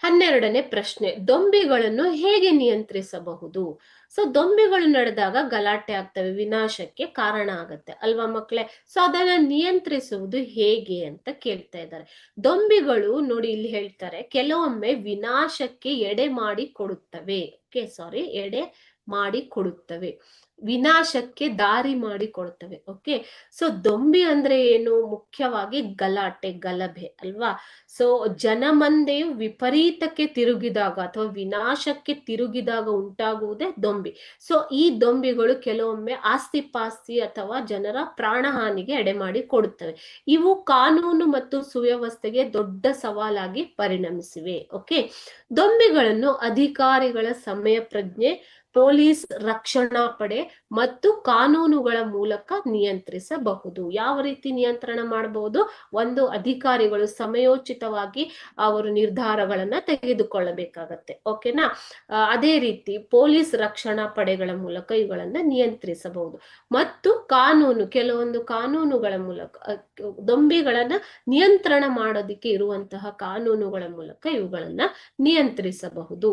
12ನೇ ಪ್ರಶ್ನೆ, ದೊಂಬಿಗಳನ್ನು ಹೇಗೆ ನಿಯಂತ್ರಿಸಬಹುದು? ಸೊ ದೊಂಬಿಗಳು ನಡೆದಾಗ ಗಲಾಟೆ ಆಗ್ತವೆ, ವಿನಾಶಕ್ಕೆ ಕಾರಣ ಆಗತ್ತೆ ಅಲ್ವಾ ಮಕ್ಕಳೇ? ಸೊ ಅದನ್ನ ನಿಯಂತ್ರಿಸುವುದು ಹೇಗೆ ಅಂತ ಕೇಳ್ತಾ ಇದ್ದಾರೆ. ದೊಂಬಿಗಳು ನೋಡಿ ಇಲ್ಲಿ ಹೇಳ್ತಾರೆ, ಕೆಲವೊಮ್ಮೆ ವಿನಾಶಕ್ಕೆ ಎಡೆ ಮಾಡಿ ಕೊಡುತ್ತವೆ. ಓಕೆ, ಸಾರಿ, ಎಡೆ ಮಾಡಿ ಕೊಡುತ್ತವೆ, ವಿನಾಶಕ್ಕೆ ದಾರಿ ಮಾಡಿ ಕೊಡುತ್ತವೆ. ಓಕೆ, ಸೊ ದೊಂಬಿ ಅಂದ್ರೆ ಏನು? ಮುಖ್ಯವಾಗಿ ಗಲಾಟೆ, ಗಲಭೆ ಅಲ್ವಾ? ಸೊ ಜನಮಂದೆಯು ವಿಪರೀತಕ್ಕೆ ತಿರುಗಿದಾಗ ಅಥವಾ ವಿನಾಶಕ್ಕೆ ತಿರುಗಿದಾಗ ಉಂಟಾಗುವುದೇ ದೊಂಬಿ. ಸೊ ಈ ದೊಂಬಿಗಳು ಕೆಲವೊಮ್ಮೆ ಆಸ್ತಿ ಪಾಸ್ತಿ ಅಥವಾ ಜನರ ಪ್ರಾಣಹಾನಿಗೆ ಎಡೆಮಾಡಿ ಕೊಡುತ್ತವೆ. ಇವು ಕಾನೂನು ಮತ್ತು ಸುವ್ಯವಸ್ಥೆಗೆ ದೊಡ್ಡ ಸವಾಲಾಗಿ ಪರಿಣಮಿಸಿವೆ. ಓಕೆ, ದೊಂಬಿಗಳನ್ನು ಅಧಿಕಾರಿಗಳ ಸಮಯ ಪ್ರಜ್ಞೆ, ಪೊಲೀಸ್ ರಕ್ಷಣಾ ಪಡೆ ಮತ್ತು ಕಾನೂನುಗಳ ಮೂಲಕ ನಿಯಂತ್ರಿಸಬಹುದು. ಯಾವ ರೀತಿ ನಿಯಂತ್ರಣ ಮಾಡಬಹುದು? ಒಂದು, ಅಧಿಕಾರಿಗಳು ಸಮಯೋಚಿತವಾಗಿ ಅವರು ನಿರ್ಧಾರಗಳನ್ನ ತೆಗೆದುಕೊಳ್ಳಬೇಕಾಗತ್ತೆ. ಓಕೆನಾ? ಅದೇ ರೀತಿ ಪೊಲೀಸ್ ರಕ್ಷಣಾ ಪಡೆಗಳ ಮೂಲಕ ಇವುಗಳನ್ನ ನಿಯಂತ್ರಿಸಬಹುದು. ಮತ್ತು ಕಾನೂನು, ಕೆಲವೊಂದು ಕಾನೂನುಗಳ ಮೂಲಕ ದೊಂಬಿಗಳನ್ನ ನಿಯಂತ್ರಣ ಮಾಡೋದಿಕ್ಕೆ ಇರುವಂತಹ ಕಾನೂನುಗಳ ಮೂಲಕ ಇವುಗಳನ್ನ ನಿಯಂತ್ರಿಸಬಹುದು.